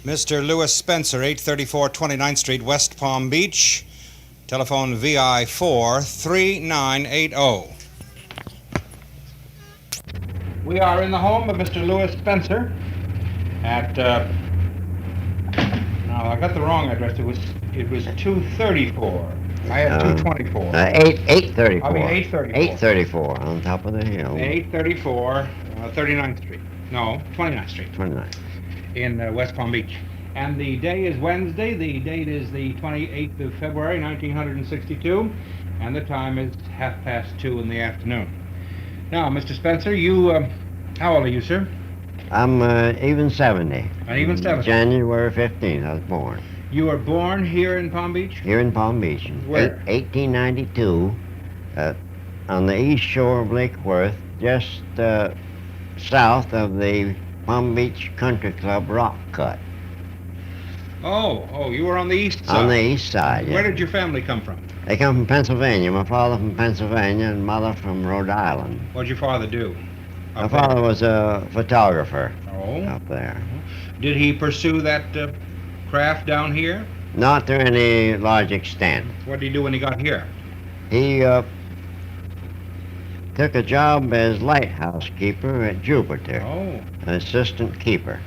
Mr. Lewis Spencer, 834 29th Street, West Palm Beach. Telephone VI4 3980. We are in the home of Mr. Lewis Spencer at, no, I got the wrong address. It was 234. I have 224. 834. I mean 834. 834 on top of the hill. 834 39th Street. No, 29th Street. 29. In West Palm Beach. And the day is Wednesday. The date is the 28th of February, 1962, and the time is 2:30 in the afternoon. Now, Mr. Spencer, how old are you, sir? I'm even 70. Even 70. January 15th, I was born. You were born here in Palm Beach? Here in Palm Beach. Where? 1892, on the east shore of Lake Worth, just south of the Palm Beach Country Club rock cut. Oh, you were on the east side. On the east side, yeah. Where did your family come from? They come from Pennsylvania. My father from Pennsylvania and mother from Rhode Island. What did your father do? My father was a photographer Oh. up there. Did he pursue that craft down here? Not to any large extent. What did he do when he got here? He took a job as lighthouse keeper at Jupiter, Oh. an assistant keeper.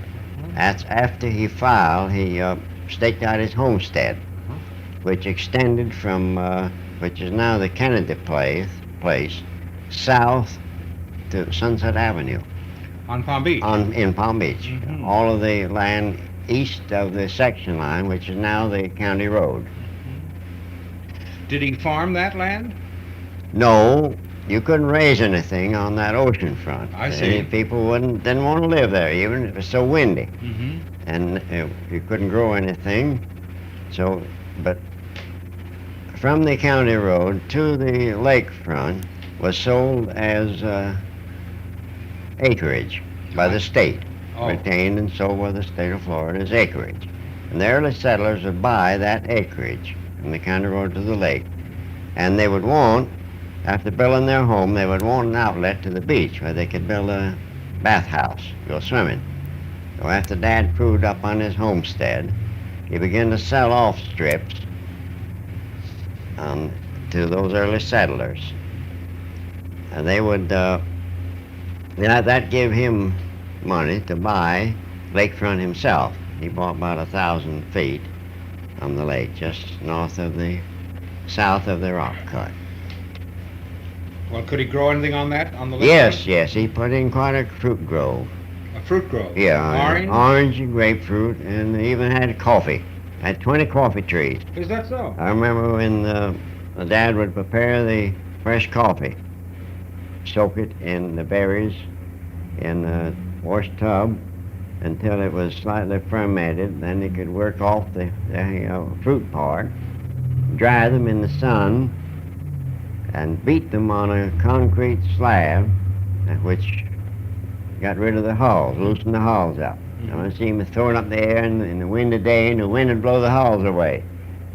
That's after he filed, he staked out his homestead, which extended from, which is now the Kennedy place, south to Sunset Avenue. On Palm Beach? In Palm Beach. Mhm. All of the land east of the section line, which is now the county road. Did he farm that land? No, you couldn't raise anything on that ocean front. I see. People didn't want to live there, even if it was so windy. Mm-hmm. And you couldn't grow anything. So, but from the county road to the lakefront was sold as acreage by the state, Oh. retained and sold by the state of Florida as acreage. And the early settlers would buy that acreage from the county road to the lake, and they would want, after building their home, they would want an outlet to the beach where they could build a bathhouse, go swimming. So after Dad proved up on his homestead, he began to sell off strips to those early settlers. And they would, that gave him money to buy lakefront himself. He bought about 1,000 feet on the lake, just south of the rock cut. Well, could he grow anything on that, on the lake? Yes, he put in quite a fruit grove. A fruit grove? Yeah, Orange? orange and grapefruit, and they even had coffee. Had 20 coffee trees. Is that so? I remember when the Dad would prepare the fresh coffee, soak it in the berries in a wash tub until it was slightly fermented. Then he could work off the fruit part, dry them in the sun, and beat them on a concrete slab, which got rid of the hulls, loosened the hulls up. Mm-hmm. I see him throw it up the air in the windy day, and the wind would blow the hulls away.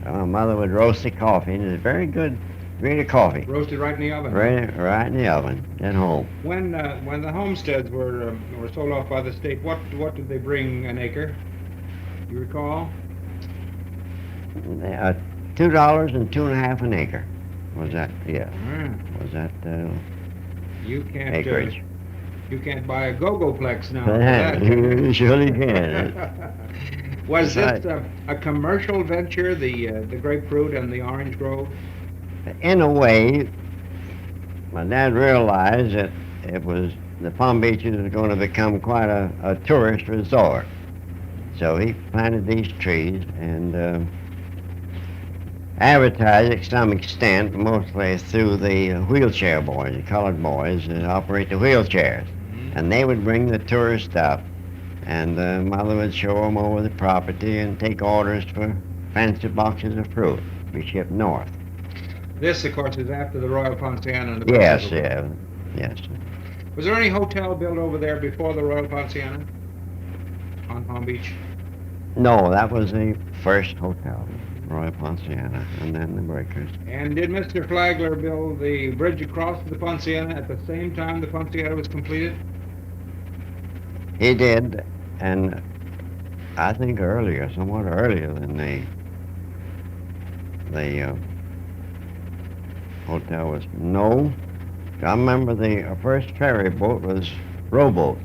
My mother would roast the coffee, and it was very good, really coffee. Roasted right in the oven? Right in the oven at home. When the homesteads were sold off by the state, what did they bring an acre? You recall? $2 and 2.5 an acre. Was that? Yeah. Was that You can't acreage? You can't buy a go-go-plex now. For that. You surely can. Was this a commercial venture, the grapefruit and the orange grove? In a way, my dad realized that the Palm Beaches was going to become quite a tourist resort. So he planted these trees and advertised it to some extent, mostly through the wheelchair boys, the colored boys that operate the wheelchairs. Mm-hmm. And they would bring the tourists up, and Mother would show them over the property and take orders for fancy boxes of fruit to be shipped north. This, of course, is after the Royal Ponciana and the Yes. Was there any hotel built over there before the Royal Ponciana on Palm Beach? No, that was the first hotel, Royal Ponciana, and then the Breakers. And did Mr. Flagler build the bridge across the Ponciana at the same time the Ponciana was completed? He did, and I think earlier, somewhat earlier than the hotel was. No, I remember the first ferry boat was rowboats.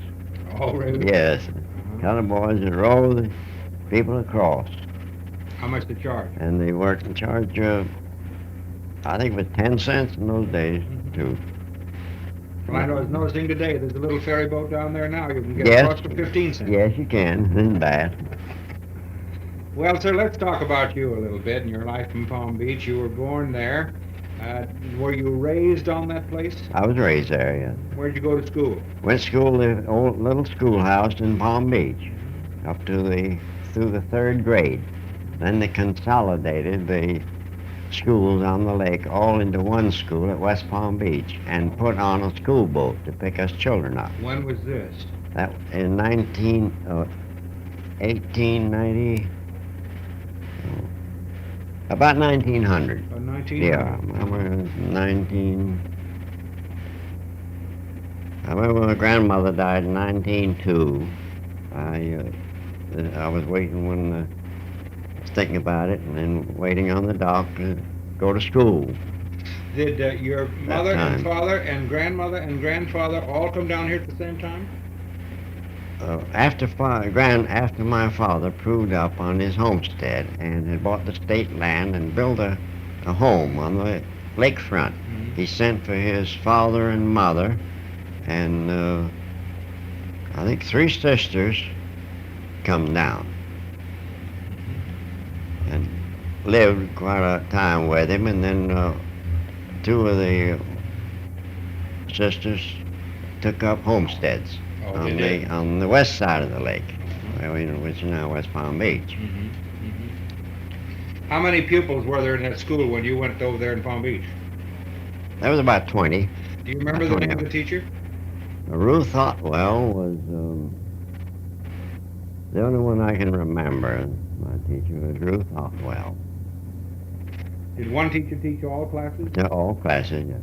Oh, really? Yes, Uh-huh. tell the boys to row the people across, How much to charge? and they worked in charge. I think it was 10 cents in those days too. Well, I know, I was noticing today, there's a little ferry boat down there now. You can get Yes, across for 15 cents. yes, you can. Isn't bad. Well, sir, let's talk about you a little bit and your life in Palm Beach. You were born there. Were you raised on that place? I was raised there. Yeah. Where'd you go to school? Went to school the old little schoolhouse in Palm Beach, up to through the third grade. Then they consolidated the schools on the lake all into one school at West Palm Beach and put on a school boat to pick us children up. When was this? That in 1890, about 1900. 1900? Yeah, I remember 19. I remember my grandmother died in 1902. I was waiting when was thinking about it, and then waiting on the doc to go to school. Did your mother time. and father and grandmother and grandfather all come down here at the same time? After my father proved up on his homestead and had bought the state land and built a home on the lakefront, he sent for his father and mother and I think 3 sisters come down and lived quite a time with him, and then 2 of the sisters took up homesteads Oh, on they did? on the west side of the lake, which is now West Palm Beach. How many pupils were there in that school when you went over there in Palm Beach? There was about 20. Do you remember the About name 20 of the teacher? Ruth Otwell was the only one I can remember. My teacher was Ruth Otwell. Did one teacher teach all classes? All classes, yeah.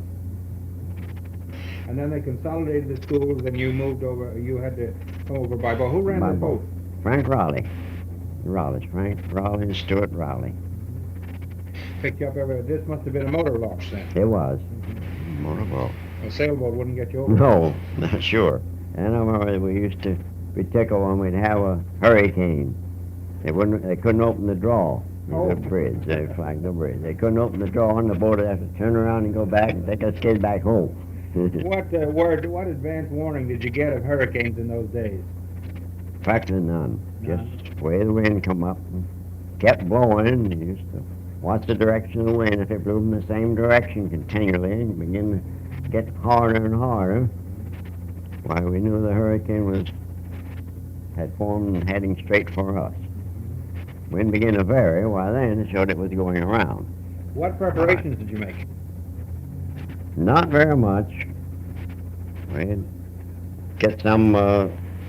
And then they consolidated the schools, and you moved over. You had to come over by boat. Who ran By the boat? Frank Raleigh. Frank Raleigh and Stuart Raleigh. Picked you up every. This must have been a motor launch then. It was. Motorboat. A sailboat wouldn't get you over. No, not sure. And I remember we used to be tickled when we'd have a hurricane. They couldn't open the draw. The bridge. They flagged the bridge. They couldn't open the draw, and the boat would have to turn around and go back and take us kids back home. What advance warning did you get of hurricanes in those days? Practically none. None? Just the way the wind come up and kept blowing. You used to watch the direction of the wind. If it blew in the same direction continually, and begin to get harder and harder, why, we knew the hurricane had formed and heading straight for us. Wind began to vary, why then it showed it was going around. What preparations did you make? Not very much. We'd get some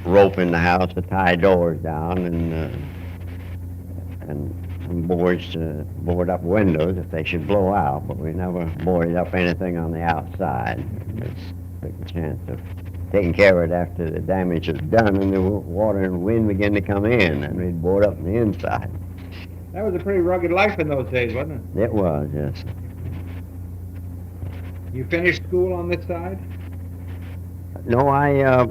rope in the house to tie doors down, and some boards to board up windows if they should blow out, but we never boarded up anything on the outside. Just took the chance of taking care of it after the damage was done and the water and wind began to come in, and we'd board up on the inside. That was a pretty rugged life in those days, wasn't it? It was, yes. You finished school on this side? No, I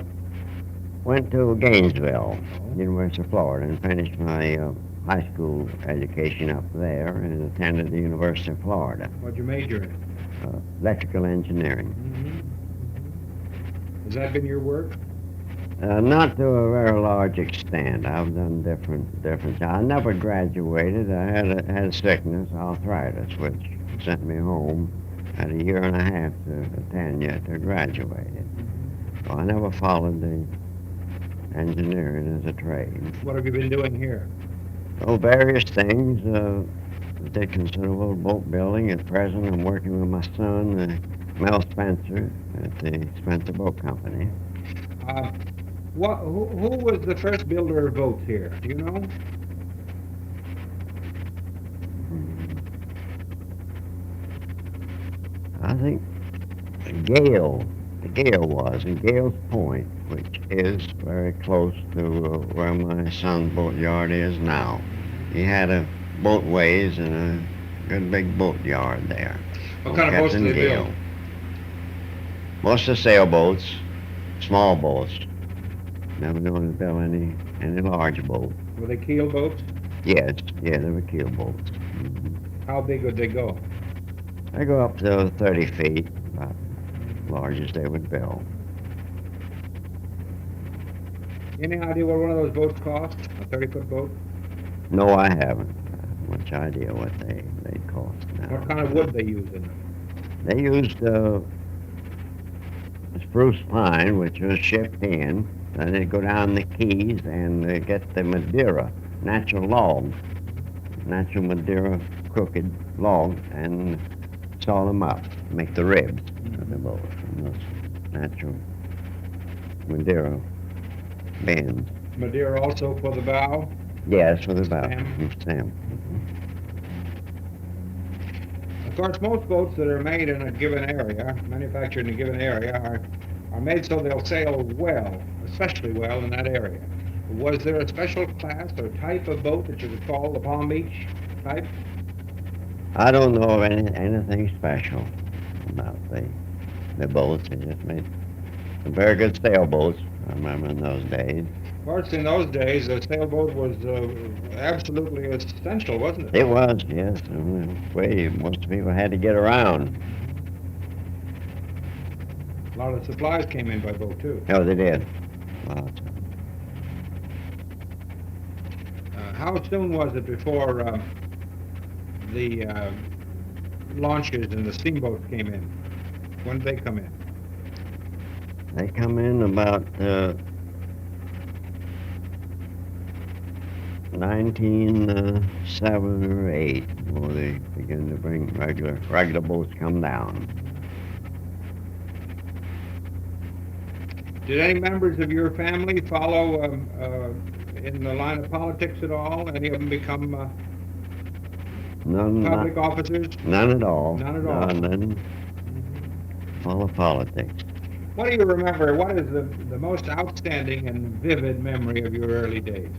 went to Gainesville, University of Florida, and finished my high school education up there and attended the University of Florida. What'd you major in? Electrical engineering. Has that been your work? Not to a very large extent. I've done different jobs. I never graduated. I had a sickness, arthritis, which sent me home. Had a year and a half to attend yet to graduate. So I never followed the engineering as a trade. What have you been doing here? Oh, various things. Did considerable boat building. At present, I'm working with my son, Mel Spencer, at the Spencer Boat Company. Who was the first builder of boats here? Do you know? I think Gale the Gale was, in Gale's Point, which is very close to where my son's boatyard is now. He had a boatways and a good big boatyard there. What on kind of boats Captain did they Gale. build? Most of sailboats, small boats. Never known to build any large boat. Were they keel boats? Yes, yeah, they were keel boats. How big would they go? They go up to 30 feet, about as large as they would build. Any idea what one of those boats cost? A 30-foot boat? No, I haven't. Much idea what they cost now. What kind of wood they use in them? They used spruce pine, which was shipped in. Then they'd go down the Keys and get the Madeira, natural log, natural Madeira crooked log, and saw them up, make the ribs of the boat from those natural Madeira bends. Madeira also for the bow? Yes, for the bow. Stem. Stem. Of course, most boats that are made in a given area, manufactured in a given area, are made so they'll sail well, especially well in that area. Was there a special class or type of boat that you would call the Palm Beach type? I don't know of anything special about the boats. They just made some very good sailboats, I remember in those days. Of course, in those days, a sailboat was absolutely essential, wasn't it? It was, yes. Way most people had to get around. A lot of supplies came in by boat, too. Oh, they did. Lots. How soon was it before the launches and the steamboats came in? When did they come in? They come in about 1907 or 8, before they begin to bring regular boats come down. Did any members of your family follow in the line of politics at all? Any of them become None, public officers? none at all. None at all. None. All of politics. What do you remember? What is the most outstanding and vivid memory of your early days?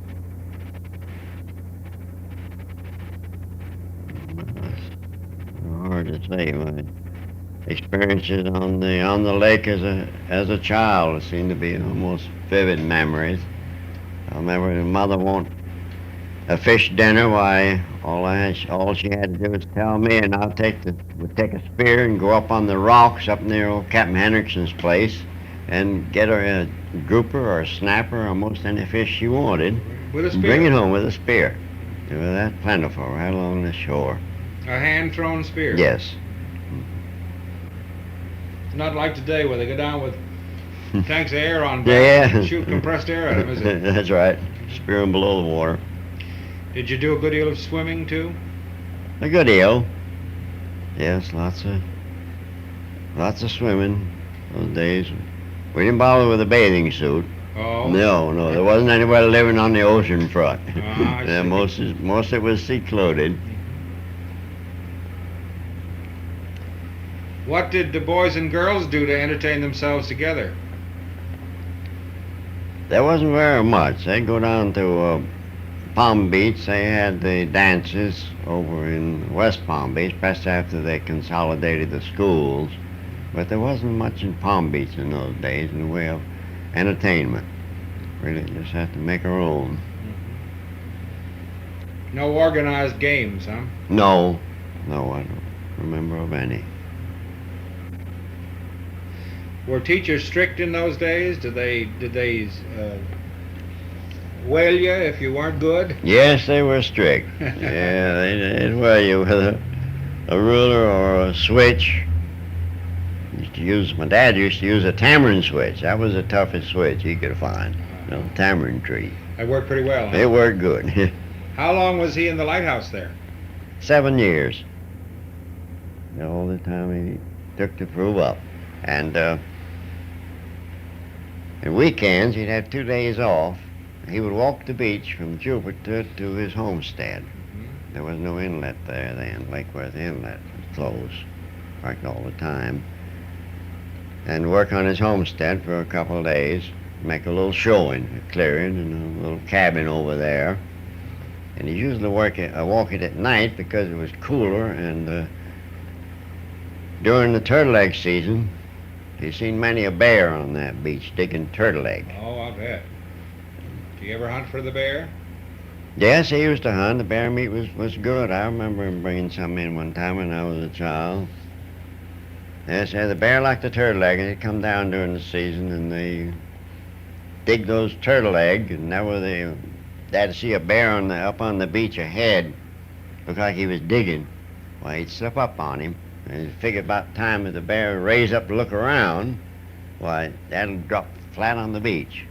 Hard to say. My experiences on the lake as a child seem to be almost vivid memories. I remember my mother wanted a fish dinner. Why, all she had to do was tell me, and would take a spear and go up on the rocks up near old Captain Hendrickson's place, and get her a grouper or a snapper or most any fish she wanted. With a spear? Bring it home with a spear. It was that plentiful right along the shore. A hand-thrown spear? Yes. It's not like today where they go down with tanks of air on Yeah. and shoot compressed air at them, is it? That's right. Spear them below the water. Did you do a good deal of swimming, too? A good deal. Yes, lots of swimming those days. We didn't bother with a bathing suit. Oh. No, there wasn't anybody living on the ocean front. I see. most of it was sea-clothed. What did the boys and girls do to entertain themselves together? There wasn't very much. They'd go down to Palm Beach. They had the dances over in West Palm Beach, just after they consolidated the schools. But there wasn't much in Palm Beach in those days in the way of entertainment. Really just had to make our own. No organized games, huh? No, I don't remember of any. Were teachers strict in those days? Did they whale you if you weren't good? Yes, they were strict. Yeah, they'd wear you with a ruler or a switch. My dad used to use a tamarind switch. That was the toughest switch he could find. Tamarind tree. That worked pretty well, huh? It worked good. How long was he in the lighthouse there? 7 years. All the time he took to prove up. And in weekends, he'd have 2 days off. He would walk the beach from Jupiter to his homestead. Mm-hmm. There was no inlet there then. Lake Worth Inlet was closed, worked all the time. and work on his homestead for a couple of days, make a little showing, a clearing and a little cabin over there. And he usually walk it at night because it was cooler, and during the turtle egg season, he's seen many a bear on that beach digging turtle egg. Oh, I bet. Do you ever hunt for the bear? Yes, he used to hunt. The bear meat was good. I remember him bringing some in one time when I was a child. Yes, the bear liked the turtle egg, and he'd come down during the season, and they dig those turtle eggs, and they'd see a bear up on the beach ahead, looked like he was digging. Well, he'd slip up on him, and he'd figure about time that the bear would raise up to look around, why, that'll drop flat on the beach.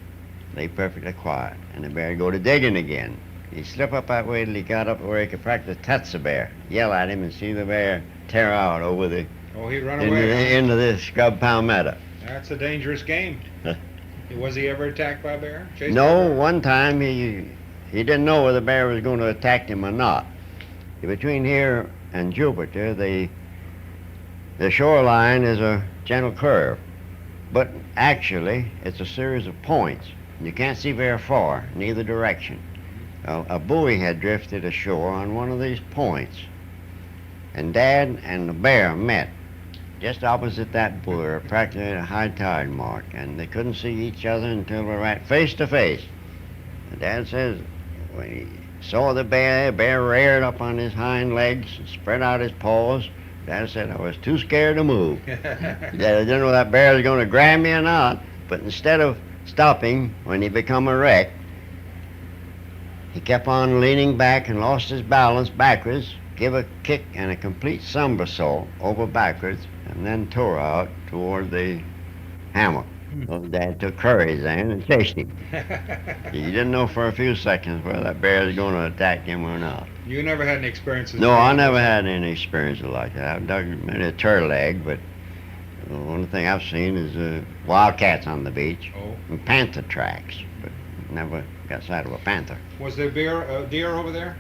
Lay perfectly quiet, and the bear would go to digging again. He'd slip up that way till he got up where he could practically touch the bear, yell at him, and see the bear tear out over the Oh, he'd run away. into the scrub palmetto. That's a dangerous game. Was he ever attacked by a bear? Chased by a No, bear? one time he didn't know whether the bear was going to attack him or not. Between here and Jupiter, the shoreline is a gentle curve, but actually it's a series of points. You can't see very far in either direction. A buoy had drifted ashore on one of these points, and Dad and the bear met just opposite that buoy, practically at a high tide mark, and they couldn't see each other until they were right face to face. And Dad says when he saw the bear reared up on his hind legs and spread out his paws. Dad said, I was too scared to move. Dad, I didn't know that bear was going to grab me or not, but instead of stopping when he become a wreck, he kept on leaning back and lost his balance backwards, give a kick and a complete somersault over backwards, and then tore out toward the hammock. So Dad took courage then and chased him. He didn't know for a few seconds whether that bear was going to attack him or not. You never had any experiences? No, I never had any experiences like that. I've dug maybe a turtle egg, but the only thing I've seen is wildcats on the beach and panther tracks, but never got sight of a panther. Was there deer over there?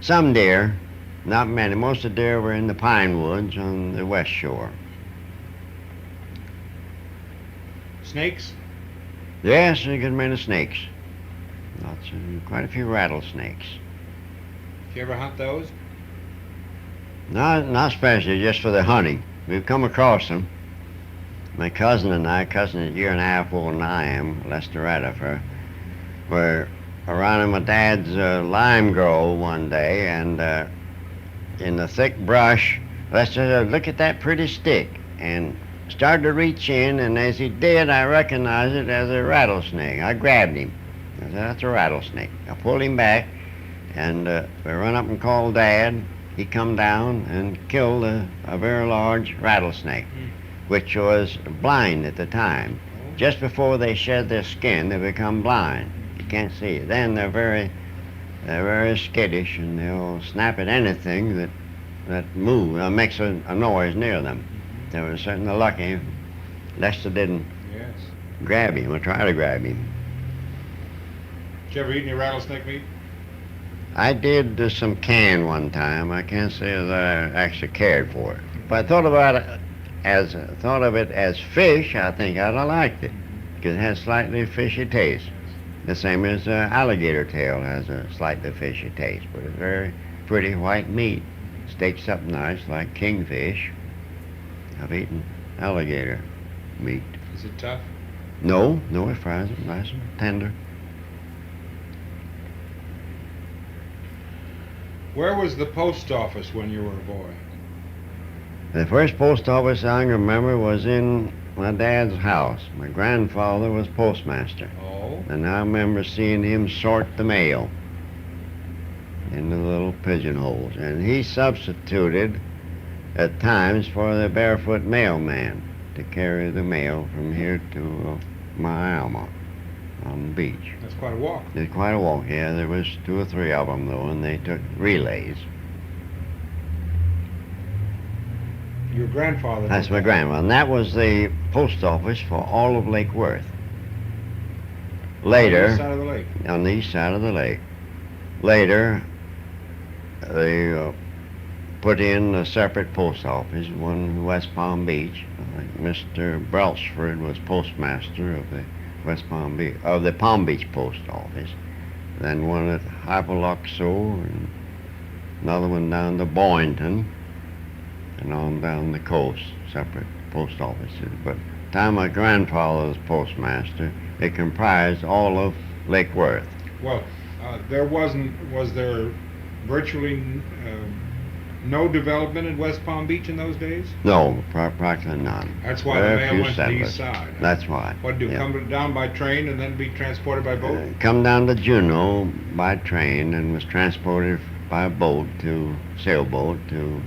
Some deer, not many. Most of the deer were in the pine woods on the west shore. Snakes? Yes, a good many snakes. Quite a few rattlesnakes. Did you ever hunt those? Not especially, just for the hunting. We've come across them. My cousin and I, cousin is a year and a half older than I am, Lester Radifer, were around in my dad's lime grove one day, and in the thick brush, Lester said, look at that pretty stick, and started to reach in, and as he did, I recognized it as a rattlesnake. I grabbed him. I said, that's a rattlesnake. I pulled him back, and we run up and called Dad. He come down and killed a very large rattlesnake, which was blind at the time. Just before they shed their skin, they become blind. You can't see it. Then they're very skittish, and they'll snap at anything that moves or makes a noise near them. They were certainly lucky Lester didn't grab him or try to grab him. Did you ever eat any rattlesnake meat? I did some canned one time. I can't say that I actually cared for it. But I thought of it as fish, I think I'd have liked it, because it has slightly fishy taste. The same as alligator tail has a slightly fishy taste, but it's very pretty white meat. Steaks up nice like kingfish. I've eaten alligator meat. Is it tough? No, it fries it nice and tender. Where was the post office when you were a boy? The first post office I can remember was in my dad's house. My grandfather was postmaster. Oh. And I remember seeing him sort the mail in the little pigeonholes. And he substituted at times for the barefoot mailman to carry the mail from here to my Alma on the beach. That's quite a walk. It's quite a walk, yeah. There was 2 or 3 of them, though, and they took relays. Your grandfather? That's my grandma, and that was the post office for all of Lake Worth. Later, On the east side of the lake? On the east side of the lake. Later, the put in a separate post office, one in West Palm Beach. Mr. Brelsford was postmaster of the Palm Beach post office. Then one at Hypoluxo, and another one down to Boynton, and on down the coast, separate post offices. But the time my grandfather was postmaster, it comprised all of Lake Worth. Well, was there virtually no development in West Palm Beach in those days? No, practically none. That's why Very the mail few went to the settlers. east side. That's why. What, yeah. come down by train and then be transported by boat? Come down to Juneau by train and was transported by sailboat to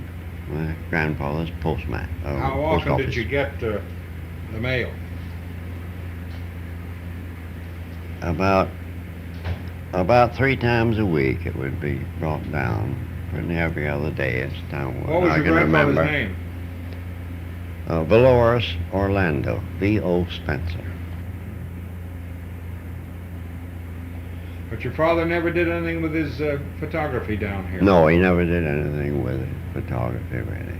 my grandfather's postman. How often did you get the mail? About 3 times a week it would be brought down. Pretty every other day as time What was I your can grandfather's remember. name? Valoris Orlando, V.O. Spencer. But your father never did anything with his photography down here? No, he never did anything with it, photography really.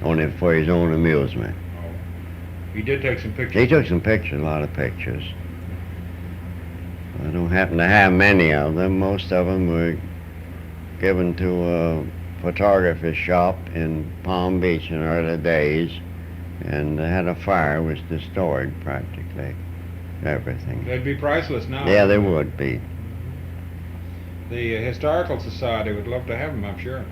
Only for his own amusement. Oh. He did take some pictures? He took some pictures, a lot of pictures. I don't happen to have many of them. Most of them were given to a photography shop in Palm Beach in early days, and they had a fire which destroyed practically everything. They'd be priceless now. Yeah, they would be. The Historical Society would love to have them, I'm sure.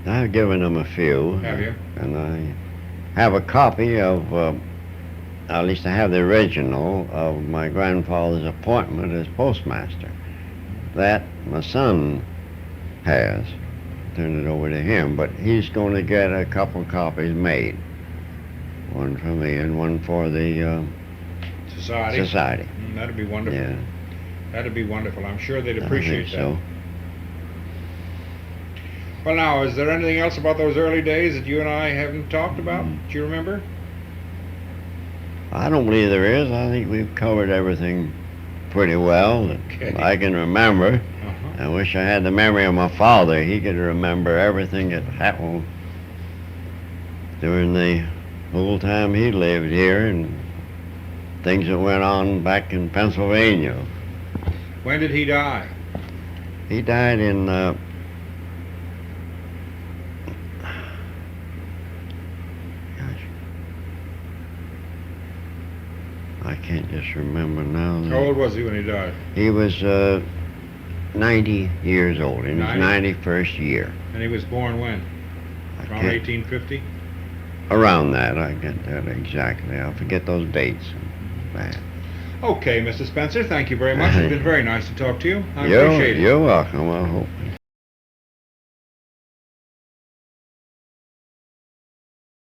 I've given them a few. Have you? And I have a copy of, at least I have the original of my grandfather's appointment as postmaster. That my son has. Turned it over to him, but he's going to get a couple copies made. One for me and one for the society. That'd be wonderful. Yeah. That'd be wonderful. I'm sure they'd I appreciate think that. so. Well, now, is there anything else about those early days that you and I haven't talked about? Do you remember? I don't believe there is. I think we've covered everything pretty well that Okay. I can remember. Uh-huh. I wish I had the memory of my father. He could remember everything that happened during the whole time he lived here and things that went on back in Pennsylvania. When did he die? He died in I can't just remember now. How old was he when he died? He was 90 years old, in 90? his 91st year. And he was born when? I Around can't- 1850? Around that, I get that exactly. I forget those dates. Man. Okay, Mr. Spencer, thank you very much. It's been very nice to talk to you. I appreciate it. You're welcome. I hope